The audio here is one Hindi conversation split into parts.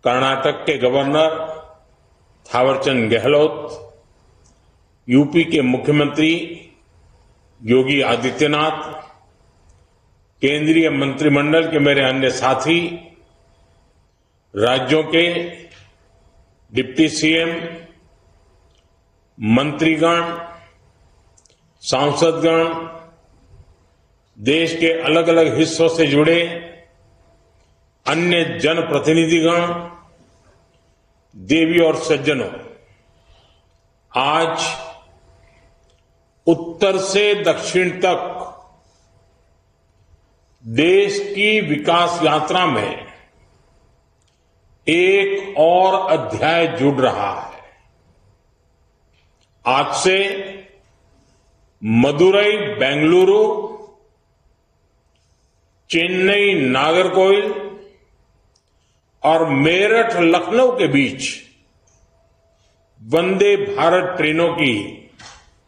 कर्नाटक के गवर्नर थावरचंद गहलोत, यूपी के मुख्यमंत्री योगी आदित्यनाथ, केंद्रीय मंत्रिमंडल के मेरे अन्य साथी, राज्यों के डिप्टी सीएम, मंत्रीगण, सांसदगण, देश के अलग अलग हिस्सों से जुड़े अन्य जनप्रतिनिधिगण, देवी और सज्जनों, आज उत्तर से दक्षिण तक देश की विकास यात्रा में एक और अध्याय जुड़ रहा है। आज से मदुरई बेंगलुरु, चेन्नई नागरकोइल और मेरठ लखनऊ के बीच वंदे भारत ट्रेनों की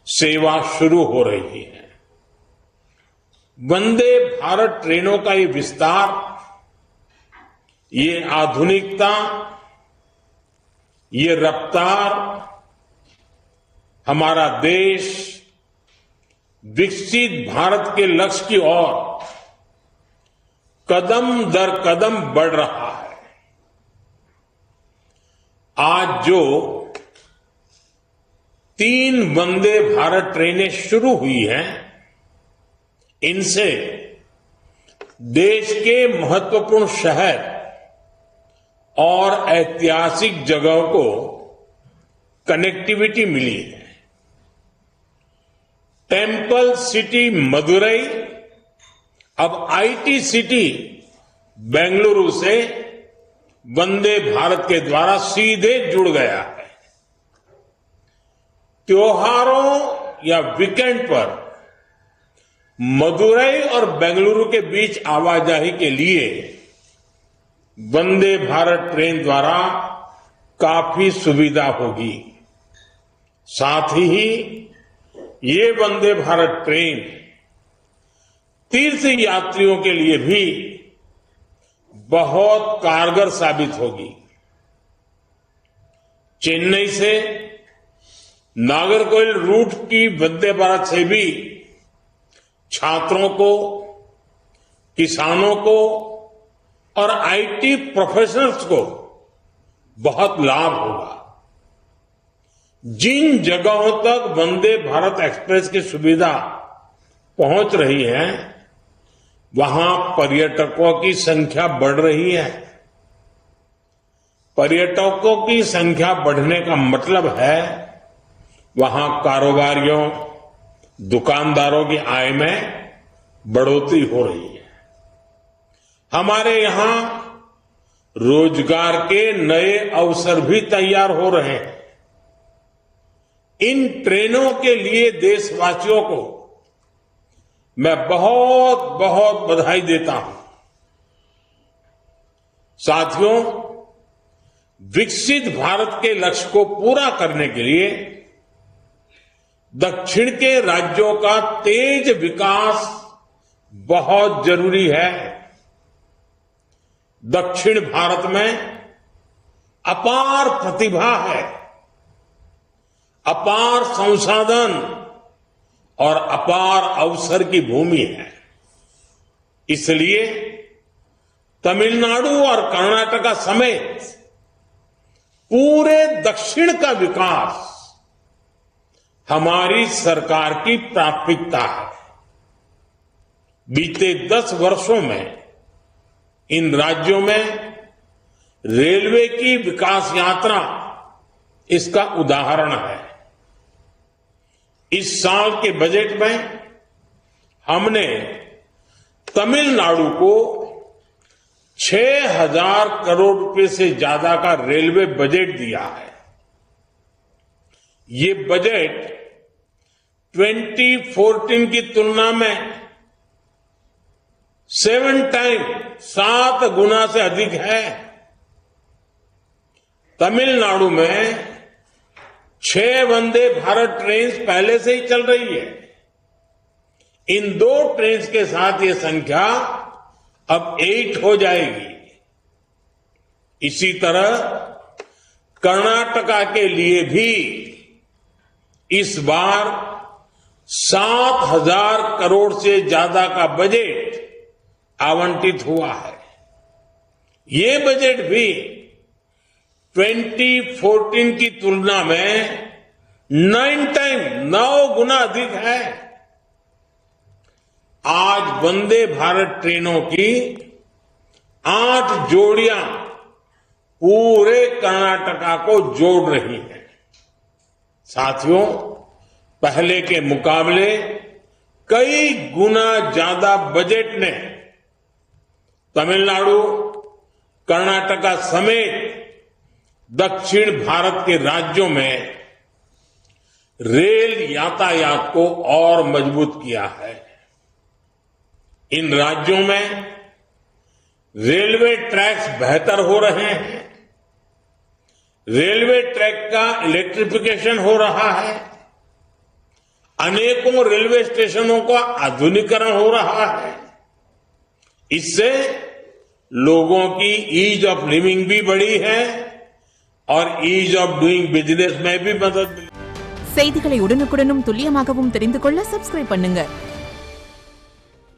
सेवा शुरू हो रही है। वंदे भारत ट्रेनों का ये विस्तार, ये आधुनिकता, ये रफ्तार हमारा देश विकसित भारत के लक्ष्य की ओर कदम दर कदम बढ़ रहा है। आज जो 3 वंदे भारत ट्रेनें शुरू हुई हैं, इनसे देश के महत्वपूर्ण शहर और ऐतिहासिक जगहों को कनेक्टिविटी मिली है। टेम्पल सिटी मदुरई अब आईटी सिटी बेंगलुरु से वंदे भारत के द्वारा सीधे जुड़ गया है। त्योहारों या वीकेंड पर मदुरई और बेंगलुरु के बीच आवाजाही के लिए वंदे भारत ट्रेन द्वारा काफी सुविधा होगी। साथ ही ये वंदे भारत ट्रेन तीर्थ यात्रियों के लिए भी बहुत कारगर साबित होगी। चेन्नई से नागरकोइल रूट की वंदे भारत से भी छात्रों को, किसानों को और आईटी प्रोफेशनल्स को बहुत लाभ होगा। जिन जगहों तक वंदे भारत एक्सप्रेस की सुविधा पहुंच रही है, वहां पर्यटकों की संख्या बढ़ रही है। पर्यटकों की संख्या बढ़ने का मतलब है वहां कारोबारियों, दुकानदारों की आय में बढ़ोतरी हो रही है। हमारे यहां रोजगार के नए अवसर भी तैयार हो रहे हैं। इन ट्रेनों के लिए देशवासियों को मैं बहुत बहुत बधाई देता हूं। साथियों, विकसित भारत के लक्ष्य को पूरा करने के लिए दक्षिण के राज्यों का तेज विकास बहुत जरूरी है। दक्षिण भारत में अपार प्रतिभा है, अपार संसाधन और अपार अवसर की भूमि है। इसलिए तमिलनाडु और कर्नाटक समेत पूरे दक्षिण का विकास हमारी सरकार की प्राथमिकता है। बीते 10 वर्षों में इन राज्यों में रेलवे की विकास यात्रा इसका उदाहरण है। इस साल के बजट में हमने तमिलनाडु को 6,000 करोड़ रुपए से ज्यादा का रेलवे बजट दिया है। ये बजट 2014 की तुलना में 7 गुना से अधिक है। तमिलनाडु में 6 वंदे भारत ट्रेन पहले से ही चल रही है। इन 2 ट्रेन के साथ ये संख्या अब 8 हो जाएगी। इसी तरह कर्नाटका के लिए भी इस बार 7,000 करोड़ से ज्यादा का बजट आवंटित हुआ है। ये बजट भी 2014 की तुलना में 9 गुना अधिक है। आज वंदे भारत ट्रेनों की 8 जोड़ियां पूरे कर्नाटका को जोड़ रही हैं। साथियों, पहले के मुकाबले कई गुना ज्यादा बजट ने तमिलनाडु, कर्नाटका समेत दक्षिण भारत के राज्यों में रेल यातायात को और मजबूत किया है। इन राज्यों में रेलवे ट्रैक्स बेहतर हो रहे हैं, रेलवे ट्रैक का इलेक्ट्रिफिकेशन हो रहा है, अनेकों रेलवे स्टेशनों का आधुनिकीकरण हो रहा है। इससे लोगों की ईज ऑफ लिविंग भी बढ़ी है और ईज ऑफ डूइंग बिजनेस में भी मदद मिली। செய்திகளை உடனுக்குடனும் துல்லியமாகவும் தெரிந்து கொள்ள சப்ஸ்கிரைப் பண்ணுங்க।